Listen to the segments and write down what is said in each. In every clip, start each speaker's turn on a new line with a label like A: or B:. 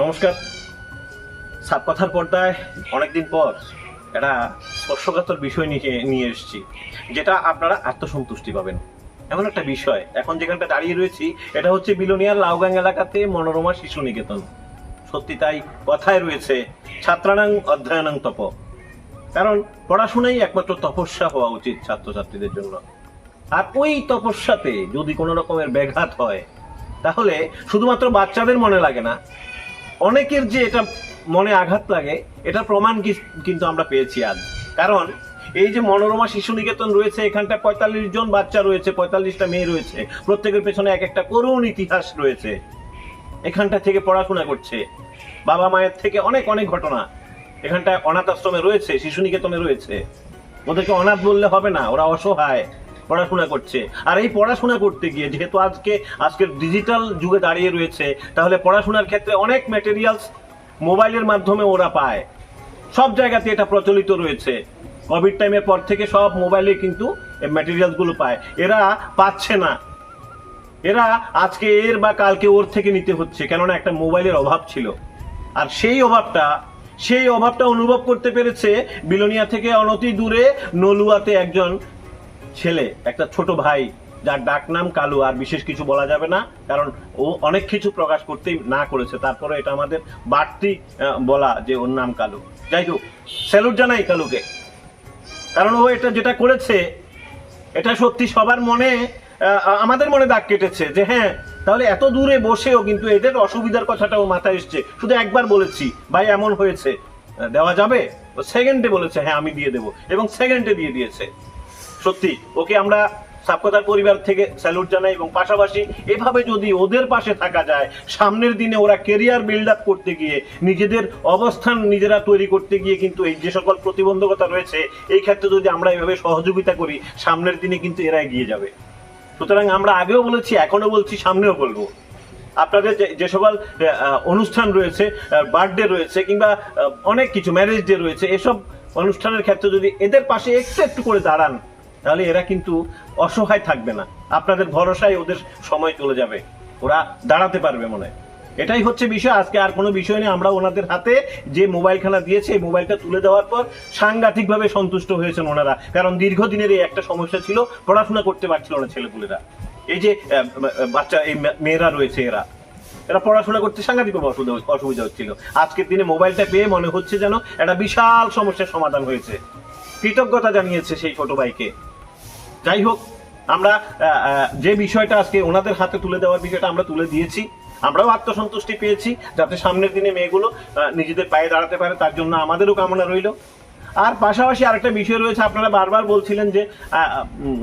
A: নমস্কার। সাপকথার পর্দায় অনেকদিন পর একটা স্পর্শকাতর বিষয় নিয়ে এসেছি, যেটা আপনারা আত্মসন্তুষ্টি পাবেন এমন একটা বিষয়। এখন যেখানটা দাঁড়িয়ে রয়েছি এটা হচ্ছে বিলোনিয়ার লাউগাং এলাকাতে মনোরমা শিশু নিকেতন। সত্যি তাই, কথায় রয়েছে ছাত্রানাং অধ্যয়নাং তপ, কারণ পড়াশোনাই একমাত্র তপস্যা হওয়া উচিত ছাত্রছাত্রীদের জন্য। আর ওই তপস্যাতে যদি কোনো রকমের ব্যাঘাত হয় তাহলে শুধুমাত্র বাচ্চাদের মনে লাগে না, অনেকের যে এটা মনে আঘাত লাগে এটার প্রমাণ কিন্তু আমরা পেয়েছি আজ। কারণ এই যে মনোরমা শিশু নিকেতন রয়েছে, এখানটা ৪৫ জন বাচ্চা রয়েছে, ৪৫টা মেয়ে রয়েছে, প্রত্যেকের পেছনে এক একটা করুণ ইতিহাস রয়েছে। এখানটা থেকে পড়াশোনা করছে, বাবা মায়ের থেকে অনেক অনেক ঘটনা। এখানটায় অনাথ আশ্রমে রয়েছে, শিশু নিকেতনে রয়েছে। ওদেরকে অনাথ বললে হবে না, ওরা অসহায়, পড়াশোনা করছে। আর এই পড়াশোনা করতে গিয়ে যেহেতু আজকের ডিজিটাল যুগে দাঁড়িয়ে রয়েছে, তাহলে পড়াশোনার ক্ষেত্রে অনেক ম্যাটেরিয়ালস মোবাইলের মাধ্যমে ওরা পায়। সব জায়গাতে এটা প্রচলিত রয়েছে। কোভিড টাইমের পর থেকে সব মোবাইলে কিন্তু ম্যাটেরিয়ালসগুলো পায়। এরা পাচ্ছে না, এরা আজকে এর বা কালকে ওর থেকে নিতে হচ্ছে, কেননা একটা মোবাইলের অভাব ছিল। আর সেই অভাবটা অনুভব করতে পেরেছে বিলোনিয়া থেকে অনতি দূরে নলুয়াতে একজন ছেলে, একটা ছোট ভাই, যার ডাক নাম কালু। আর বিশেষ কিছু বলা যাবে না, কারণ ও অনেক কিছু প্রকাশ করতেই না করেছে। তারপরে এটা আমাদের বাড়তি বলা যে ওর নাম কালু। যাই হোক, স্যালুট জানাই কালুকে, কারণ ও এটা যেটা করেছে এটা সত্যি সবার মনে, আমাদের মনে দাগ কেটেছে যে হ্যাঁ, তাহলে এত দূরে বসেও কিন্তু এদের অসুবিধার কথাটাও মাথায় এসছে। শুধু একবার বলেছি, ভাই এমন হয়েছে, দেওয়া যাবে? ও সেকেন্ডে বলেছে হ্যাঁ আমি দিয়ে দেবো, এবং সেকেন্ডে দিয়ে দিয়েছে। সত্যি ওকে আমরা সাপকথার পরিবার থেকে স্যালুট জানাই। এবং পাশাপাশি এভাবে যদি ওদের পাশে থাকা যায়, সামনের দিনে ওরা কেরিয়ার বিল্ড আপ করতে গিয়ে, নিজেদের অবস্থান নিজেরা তৈরি করতে গিয়ে কিন্তু এই যে সকল প্রতিবন্ধকতা রয়েছে, এই ক্ষেত্রে যদি আমরা এভাবে সহযোগিতা করি, সামনের দিনে কিন্তু এরা এগিয়ে যাবে। সুতরাং আমরা আগেও বলেছি, এখনো বলছি, সামনেও বলবো, আপনাদের যে সকল অনুষ্ঠান রয়েছে, বার্থডে রয়েছে, কিংবা অনেক কিছু ম্যারেজ ডে রয়েছে, এসব অনুষ্ঠানের ক্ষেত্রে যদি এদের পাশে একটু করে দাঁড়ান, তাহলে এরা কিন্তু অসহায় থাকবে না। আপনাদের ভরসায় ওদের সময় চলে যাবে, ওরা দাঁড়াতে পারবে মনে। এটাই হচ্ছে বিষয়। আজকে আর কোনো বিষয় নেই। আমরা ওনাদের হাতে যে মোবাইলখানা দিয়েছে, এই মোবাইলটা তুলে দেওয়ার পর সাংঘাতিকভাবে সন্তুষ্ট হয়েছেন ওনারা। কারণ দীর্ঘদিনের এই একটা সমস্যা ছিল, পড়াশোনা করতে পারছিল না ছেলেপুলেরা। এই যে বাচ্চা, এই মেয়েরা রয়েছে, এরা পড়াশোনা করতে সাংঘাতিকভাবে অসুবিধা হচ্ছিল। আজকের দিনে মোবাইলটা পেয়ে মনে হচ্ছে যেন একটা বিশাল সমস্যার সমাধান হয়েছে। কৃতজ্ঞতা জানিয়েছে সেই ছোট ভাইকে। যাই হোক, আমরা যে বিষয়টা আজকে ওনাদের হাতে তুলে দেওয়ার বিষয়টা আমরা তুলে দিয়েছি, আমরাও আত্মসন্তুষ্টি পেয়েছি, যাতে সামনের দিনে মেয়েগুলো নিজেদের পায়ে দাঁড়াতে পারে, তার জন্য আমাদেরও কামনা রইল। আর পাশাপাশি আরেকটা বিষয় রয়েছে, আপনারা বারবার বলছিলেন যে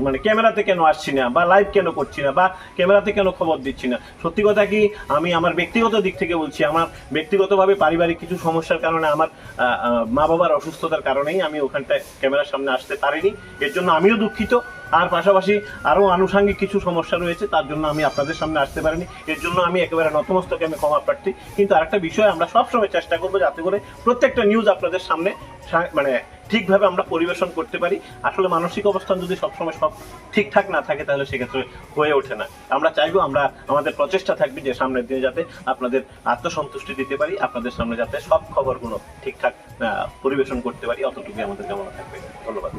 A: মানে ক্যামেরাতে কেন আসছি না, বা লাইভ কেন করছি না, বা ক্যামেরাতে কেন খবর দিচ্ছি না। সত্যি কথা কি, আমি আমার ব্যক্তিগত দিক থেকে বলছি, আমার ব্যক্তিগতভাবে পারিবারিক কিছু সমস্যার কারণে, আমার মা বাবার অসুস্থতার কারণেই আমি ওখানটায় ক্যামেরার সামনে আসতে পারিনি। এর জন্য আমিও দুঃখিত। আর পাশাপাশি আরও আনুষঙ্গিক কিছু সমস্যা রয়েছে, তার জন্য আমি আপনাদের সামনে আসতে পারিনি। এর জন্য আমি একেবারে নতমস্তকে আমি ক্ষমা প্রার্থী। কিন্তু আরেকটা বিষয়, আমরা সবসময় চেষ্টা করবো যাতে করে প্রত্যেকটা নিউজ আপনাদের সামনে মানে ঠিকভাবে আমরা পরিবেশন করতে পারি। আসলে মানসিক অবস্থান যদি সবসময় সব ঠিকঠাক না থাকে, তাহলে সেক্ষেত্রে হয়ে ওঠে না। আমরা চাইবো, আমাদের প্রচেষ্টা থাকবে যে সামনের দিনে যাতে আপনাদের আত্মসন্তুষ্টি দিতে পারি, আপনাদের সামনে যাতে সব খবরগুলো ঠিকঠাক পরিবেশন করতে পারি, অতটুকুই আমাদের কামনা থাকবে। ধন্যবাদ।